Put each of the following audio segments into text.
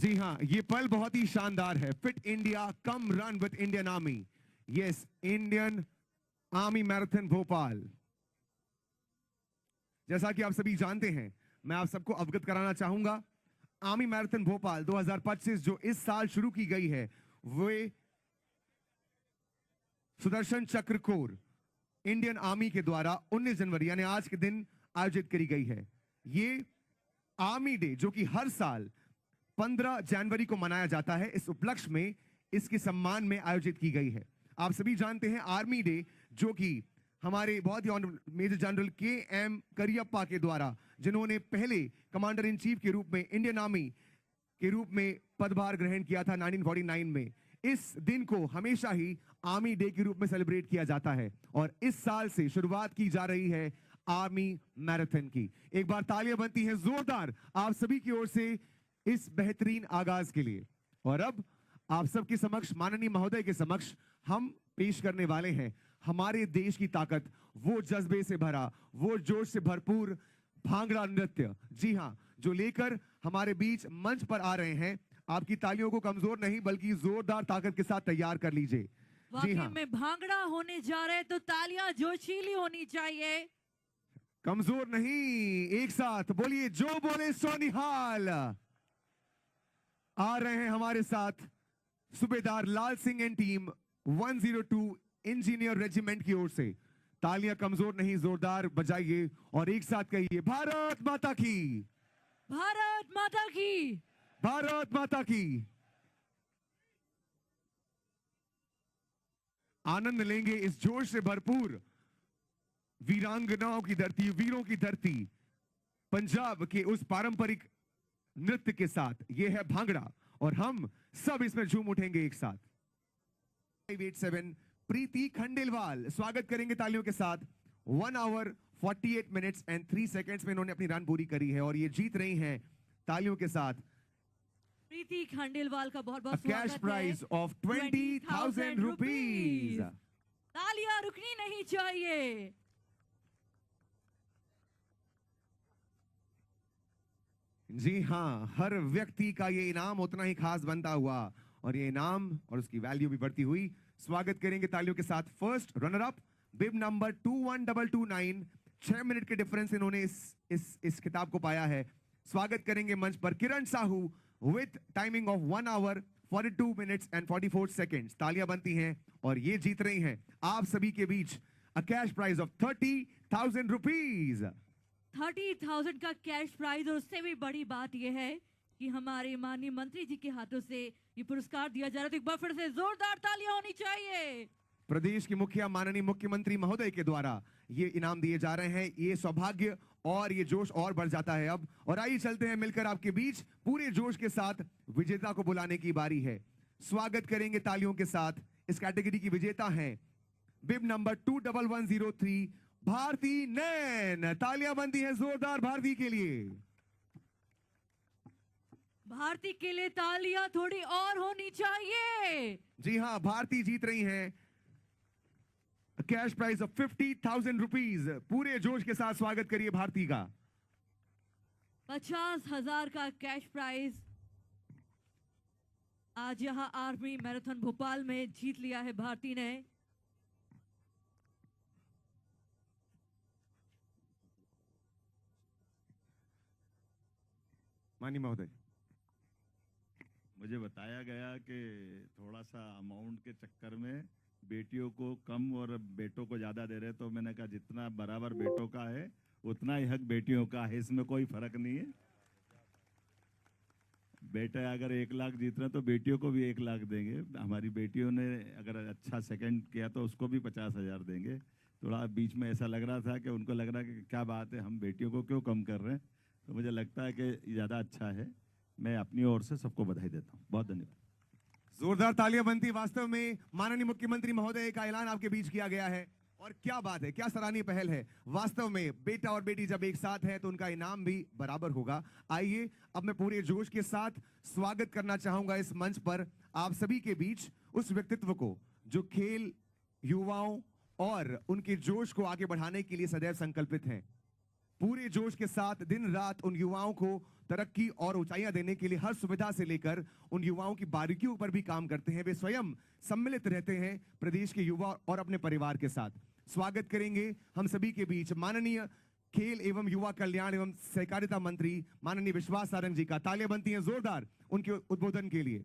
जी हाँ, ये पल बहुत ही शानदार है। Fit India come run with Indian army. Yes, Indian army marathon Bhopal. जैसा कि आप सभी जानते हैं, मैं आप सबको अवगत कराना चाहूंगा, आर्मी मैराथन भोपाल 2025 जो इस साल शुरू की गई है, वे सुदर्शन चक्र कोर इंडियन आर्मी के द्वारा 19 जनवरी यानी आज के दिन आयोजित करी गई है। ये आर्मी डे जो कि हर साल 15 जनवरी को मनाया जाता है, इस उपलक्ष्य में इसके सम्मान में आयोजित की गई है। आप सभी जानते हैं आर्मी डे जो कि हमारे बहुत ही ऑनरेबल मेजर जनरल के.एम. करियप्पा के द्वारा, जिन्होंने पहले कमांडर इन चीफ के रूप में इंडियन आर्मी के रूप में पदभार ग्रहण किया था 1949 में, इस दिन को हमेशा ही आर्मी डे के रूप में सेलिब्रेट किया जाता है और इस साल से शुरुआत की जा रही है आर्मी मैराथन की। एक बार तालियां बनती हैं जोरदार आप सभी की ओर से इस बेहतरीन आगाज के लिए। और अब आप सबके समक्ष, माननीय महोदय के समक्ष, हम पेश करने वाले हैं हमारे देश की ताकत, वो जज्बे से भरा, वो जोश से भरपूर भांगड़ा नृत्य। जी हां, जो लेकर हमारे बीच मंच पर आ रहे हैं। आपकी तालियों को कमजोर नहीं बल्कि जोरदार ताकत के साथ तैयार कर लीजिए। जी हाँ, में भांगड़ा होने जा रहे तो तालियां जोशीली होनी चाहिए। कमजोर नहीं, एक साथ बोलिए, जो बोले सोनिहाल। आ रहे हैं हमारे साथ सूबेदार Lal Singh and team 102 engineer regiment की ओर से। तालियां कमजोर नहीं, जोरदार बजाइए और एक साथ कहिए, भारत माता की, भारत माता की, भारत माता की। आनंद लेंगे इस जोश से भरपूर वीरांगनाओं की धरती, वीरों की धरती, पंजाब के उस पारंपरिक नृत्य के साथ। यह है भांगड़ा और हम सब इसमें झूम उठेंगे एक साथ। 587 प्रीति खंडेलवाल स्वागत करेंगे तालियों के साथ। 1 आवर 48 मिनट्स एंड 3 सेकेंड्स में इन्होंने अपनी रन पूरी करी है और ये जीत रही हैं तालियों के साथ प्रीति खंडेलवाल का बहुत बहुत कैश प्राइज ऑफ 20,000 रुपीज। तालियां रुकनी नहीं चाहिए। जी हां, हर व्यक्ति का ये इनाम उतना ही खास बनता हुआ और ये इनाम और उसकी वैल्यू भी बढ़ती हुई। स्वागत करेंगे तालियों के साथ फर्स्ट रनर अप बिब नंबर 21229। 6 मिनट के डिफरेंस इन्होंने इस खिताब को पाया है। स्वागत करेंगे मंच पर Kiran Sahu with timing of 1 hour 42 minutes and 44 seconds. तालियां बनती हैं और ये जीत रही हैं आप सभी के बीच a cash prize of 30,000 rupees. 30,000 का कैश प्राइज और उससे भी बड़ी बात यह है कि हमारे माननीय मंत्री जी के हाथों से ये पुरस्कार दिया जा रहा है। तो एक बार फिर से जोरदार तालियां होनी चाहिए। प्रदेश की मुखिया माननीय मुख्यमंत्री महोदय के द्वारा ये इनाम दिए जा रहे हैं। ये सौभाग्य और ये जोश और बढ़ जाता है अब। और आइए चलते हैं मिलकर आपके बीच पूरे जोश के साथ विजेता को बुलाने की बारी है। स्वागत करेंगे तालियों के साथ इस कैटेगरी की विजेता हैं बिब नंबर 21103 भारती नैन। तालियां बनती हैं जोरदार भारती के लिए। भारती के लिए तालियां थोड़ी और होनी चाहिए। जी हां, भारती जीत रही हैं कैश प्राइज ऑफ 50,000 रुपीज। पूरे जोश के साथ स्वागत करिए भारती का। 50,000 का कैश प्राइज आज यहां आर्मी मैराथन भोपाल में जीत लिया है भारती ने। माननीय महोदय, मुझे बताया गया कि थोड़ा सा अमाउंट के चक्कर में बेटियों को कम और बेटों को ज़्यादा दे रहे, तो मैंने कहा जितना बराबर बेटों का है उतना ही हक बेटियों का है, इसमें कोई फर्क नहीं है। बेटे अगर 1 लाख जीत रहे हैं तो बेटियों को भी 1 लाख देंगे। हमारी बेटियों ने अगर अच्छा सेकंड किया तो उसको भी 50,000 देंगे। थोड़ा बीच में ऐसा लग रहा था कि उनको लग रहा है कि क्या बात है, हम बेटियों को क्यों कम कर रहे हैं, तो मुझे लगता है कि ज़्यादा अच्छा है। मैं अपनी ओर से सबको बधाई देता हूँ। बहुत धन्यवाद। जोरदार तालियां बनती। वास्तव में माननीय मुख्यमंत्री महोदय का ऐलान आपके बीच किया गया है और क्या बात है, क्या सराहनीय पहल है। वास्तव में बेटा और बेटी जब एक साथ है तो उनका इनाम भी बराबर होगा। आइए अब मैं पूरे जोश के साथ स्वागत करना चाहूंगा इस मंच पर आप सभी के बीच उस व्यक्तित्व को जो खेल, युवाओं और उनके जोश को आगे बढ़ाने के लिए सदैव संकल्पित हैं। पूरे जोश के साथ दिन रात उन युवाओं को तरक्की और ऊंचाइयां देने के लिए हर सुविधा से लेकर उन युवाओं की बारीकियों पर भी काम करते हैं। वे स्वयं सम्मिलित रहते हैं प्रदेश के युवा और अपने परिवार के साथ। स्वागत करेंगे हम सभी के बीच माननीय खेल एवं युवा कल्याण एवं सहकारिता मंत्री माननीय विश्वास सारंग जी का। तालियां बनती हैं जोरदार उनके उद्बोधन के लिए।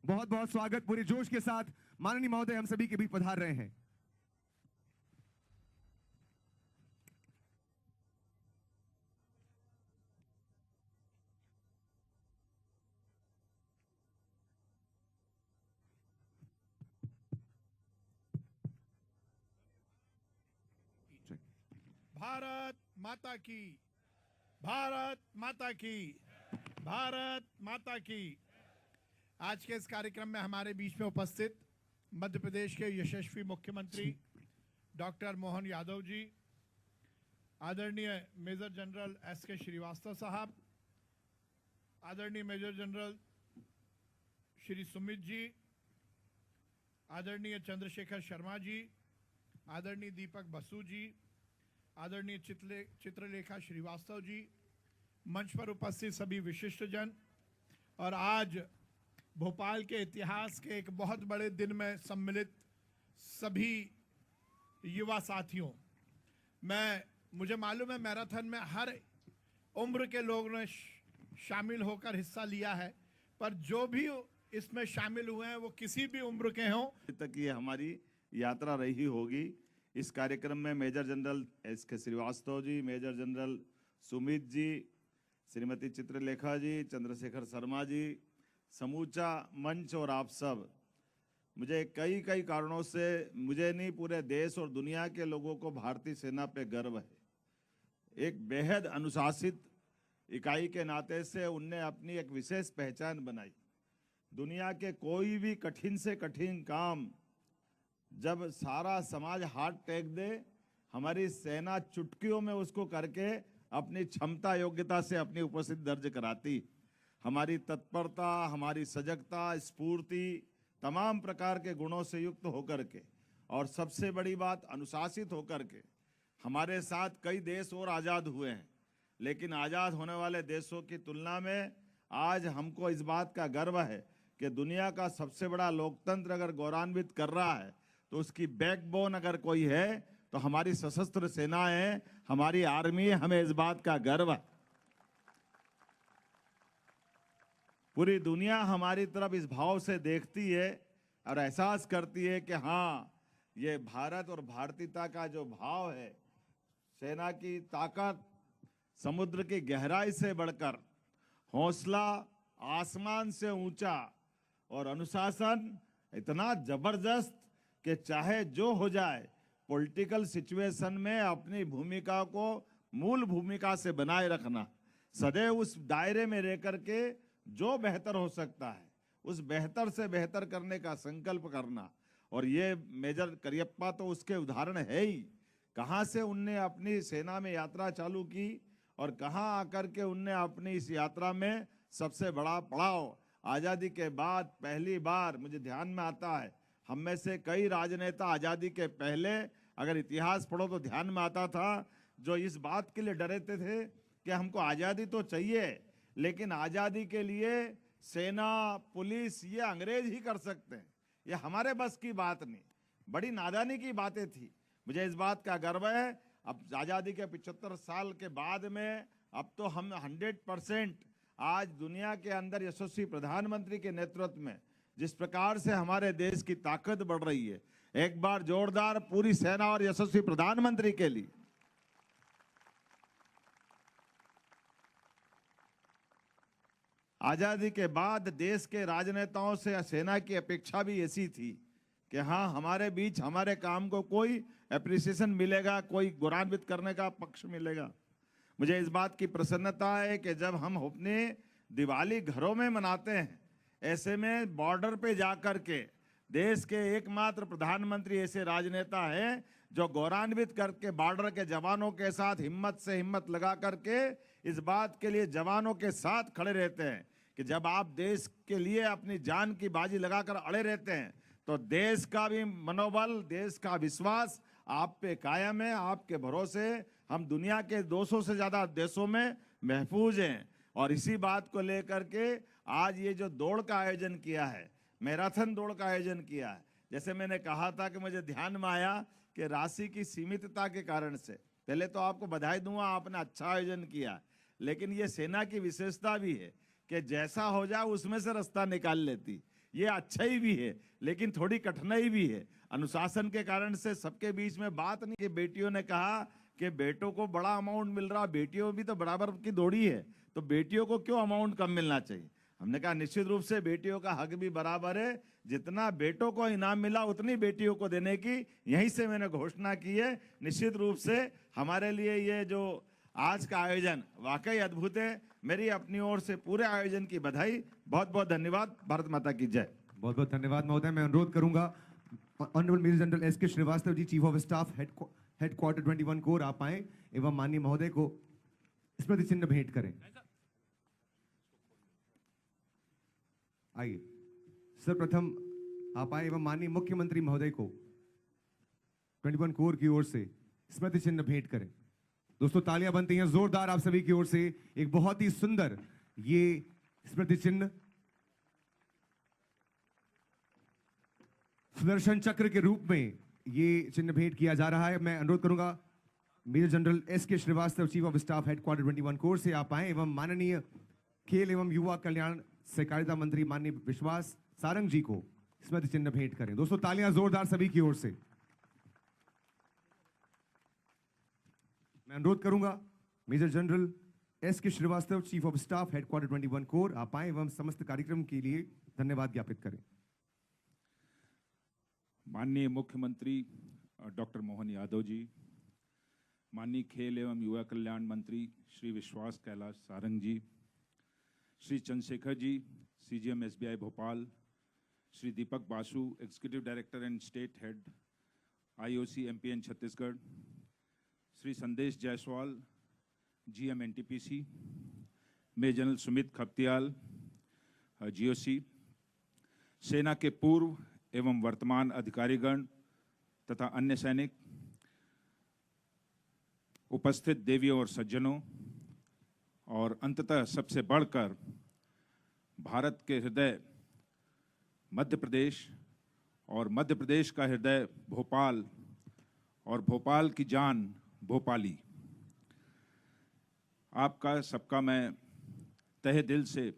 बहुत बहुत स्वागत। पूरे जोश के साथ माननीय महोदय हम सभी के बीच पधार रहे हैं। भारत माता की, भारत माता की, भारत माता की। आज के इस कार्यक्रम में हमारे बीच में उपस्थित मध्य प्रदेश के यशस्वी मुख्यमंत्री डॉक्टर मोहन यादव जी, आदरणीय मेजर जनरल एस.के. श्रीवास्तव साहब, आदरणीय मेजर जनरल श्री सुमित जी, आदरणीय चंद्रशेखर शर्मा जी, आदरणीय दीपक बसु जी, आदरणीय चित्रलेखा श्रीवास्तव जी, मंच पर उपस्थित सभी विशिष्ट जन, और आज भोपाल के इतिहास के एक बहुत बड़े दिन में सम्मिलित सभी युवा साथियों। मुझे मालूम है मैराथन में हर उम्र के लोगों ने शामिल होकर हिस्सा लिया है, पर जो भी इसमें शामिल हुए हैं वो किसी भी उम्र के हों। तक ये हमारी यात्रा रही होगी। इस कार्यक्रम में मेजर जनरल एस.के. श्रीवास्तव जी, मेजर जनरल सुमित जी, श्रीमती चित्रलेखा जी, चंद्रशेखर शर्मा जी, समूचा मंच और आप सब, मुझे कई कारणों से, मुझे नहीं पूरे देश और दुनिया के लोगों को भारतीय सेना पे गर्व है। एक बेहद अनुशासित इकाई के नाते से उनने अपनी एक विशेष पहचान बनाई। दुनिया के कोई भी कठिन से कठिन काम जब सारा समाज हाथ टेक दे, हमारी सेना चुटकियों में उसको करके अपनी क्षमता योग्यता से अपनी उपस्थिति दर्ज कराती। हमारी तत्परता, हमारी सजगता, स्फूर्ति तमाम प्रकार के गुणों से युक्त होकर के, और सबसे बड़ी बात अनुशासित होकर के। हमारे साथ कई देश और आज़ाद हुए हैं, लेकिन आज़ाद होने वाले देशों की तुलना में आज हमको इस बात का गर्व है कि दुनिया का सबसे बड़ा लोकतंत्र अगर गौरवान्वित कर रहा है तो उसकी बैकबोन अगर कोई है तो हमारी सशस्त्र सेनाएं, हमारी आर्मी। हमें इस बात का गर्व है। पूरी दुनिया हमारी तरफ इस भाव से देखती है और एहसास करती है कि हाँ, ये भारत और भारतीयता का जो भाव है, सेना की ताकत समुद्र की गहराई से बढ़कर, हौसला आसमान से ऊंचा, और अनुशासन इतना जबरदस्त कि चाहे जो हो जाए पॉलिटिकल सिचुएशन में अपनी भूमिका को मूल भूमिका से बनाए रखना, सदैव उस दायरे में रह करके जो बेहतर हो सकता है उस बेहतर से बेहतर करने का संकल्प करना। और ये मेजर करियप्पा तो उसके उदाहरण है ही। कहाँ से उनने अपनी सेना में यात्रा चालू की और कहाँ आकर के उनने अपनी इस यात्रा में सबसे बड़ा पड़ाव, आज़ादी के बाद पहली बार मुझे ध्यान में आता है, हम में से कई राजनेता आज़ादी के पहले अगर इतिहास पढ़ो तो ध्यान में आता था, जो इस बात के लिए डरते थे कि हमको आज़ादी तो चाहिए, लेकिन आज़ादी के लिए सेना, पुलिस ये अंग्रेज ही कर सकते हैं, ये हमारे बस की बात नहीं। बड़ी नादानी की बातें थी। मुझे इस बात का गर्व है, अब आज़ादी के 75 साल के बाद में अब तो हम 100% आज दुनिया के अंदर यशस्वी प्रधानमंत्री के नेतृत्व में जिस प्रकार से हमारे देश की ताकत बढ़ रही है, एक बार जोरदार पूरी सेना और यशस्वी प्रधानमंत्री के लिए। आजादी के बाद देश के राजनेताओं से सेना की अपेक्षा भी ऐसी थी कि हाँ, हमारे बीच हमारे काम को कोई एप्रिसिएशन मिलेगा, कोई गौरवान्वित करने का पक्ष मिलेगा। मुझे इस बात की प्रसन्नता है कि जब हम अपने दिवाली घरों में मनाते हैं, ऐसे में बॉर्डर पे जाकर के देश के एकमात्र प्रधानमंत्री ऐसे राजनेता हैं जो गौरवान्वित करके बॉर्डर के जवानों के साथ हिम्मत से हिम्मत लगा करके इस बात के लिए जवानों के साथ खड़े रहते हैं कि जब आप देश के लिए अपनी जान की बाजी लगाकर अड़े रहते हैं तो देश का भी मनोबल, देश का विश्वास आप पे कायम है। आपके भरोसे हम दुनिया के 200 से ज्यादा देशों में महफूज हैं। और इसी बात को लेकर के आज ये जो दौड़ का आयोजन किया है, मैराथन दौड़ का आयोजन किया है, जैसे मैंने कहा था कि मुझे ध्यान में आया कि राशि की सीमितता के कारण से, पहले तो आपको बधाई दूंगा, आपने अच्छा आयोजन किया, लेकिन ये सेना की विशेषता भी है कि जैसा हो जाए उसमें से रास्ता निकाल लेती। ये अच्छा ही भी है, लेकिन थोड़ी कठिनाई भी है। अनुशासन के कारण से सबके बीच में बात नहीं कि बेटियों ने कहा कि बेटों को बड़ा अमाउंट मिल रहा, बेटियों भी तो बराबर की दौड़ी है, तो बेटियों को क्यों अमाउंट कम मिलना चाहिए। हमने कहा निश्चित रूप से बेटियों का हक भी बराबर है, जितना बेटों को इनाम मिला उतनी बेटियों को देने की यहीं से मैंने घोषणा की है। निश्चित रूप से हमारे लिए ये जो आज का आयोजन वाकई अद्भुत है। मेरी अपनी ओर से पूरे आयोजन की बधाई, बहुत बहुत धन्यवाद। भारत माता की जय। बहुत बहुत धन्यवाद महोदय। मैं अनुरोध करूंगा honourable major general S K. Srivastava ji, chief of staff headquarter 21 corps, आप आए एवं माननीय महोदय को स्मृति चिन्ह भेंट करें। आइए सर्वप्रथम आप आए एवं माननीय मुख्यमंत्री महोदय को 21 कोर की ओर से स्मृति चिन्ह भेंट करें। दोस्तों तालियां बनती हैं जोरदार आप सभी की ओर से। एक बहुत ही सुंदर ये स्मृति चिन्ह सुदर्शन चक्र के रूप में ये चिन्ह भेंट किया जा रहा है। मैं अनुरोध करूंगा major general S K. Srivastava, chief of staff headquarter 21 corps से आप आए एवं माननीय खेल एवं युवा कल्याण सहकारिता मंत्री माननीय विश्वास सारंग जी को स्मृति चिन्ह भेंट करें। दोस्तों तालियां जोरदार सभी की ओर से। मैं अनुरोध करूंगा major general S K. Srivastava, chief of staff headquarter 21 corps, आप आए एवं समस्त कार्यक्रम के लिए धन्यवाद ज्ञापित करें। माननीय मुख्यमंत्री डॉक्टर मोहन यादव जी, माननीय खेल एवं युवा कल्याण मंत्री Shri Vishwas Kailash Sarang ji, Shri Chandrashekhar ji, CGM SBI Bhopal, Shri Deepak Basu, executive director and state head IOC MPN Chhattisgarh, Shri Sandesh Jaiswal, GM NTPC, major general Sumit Khaptiyal, GOC, सेना के पूर्व एवं वर्तमान अधिकारीगण तथा अन्य सैनिक, उपस्थित देवियों और सज्जनों, और अंततः सबसे बढ़कर भारत के हृदय मध्य प्रदेश और मध्य प्रदेश का हृदय भोपाल और भोपाल की जान भोपाली, आपका सबका मैं तहे दिल से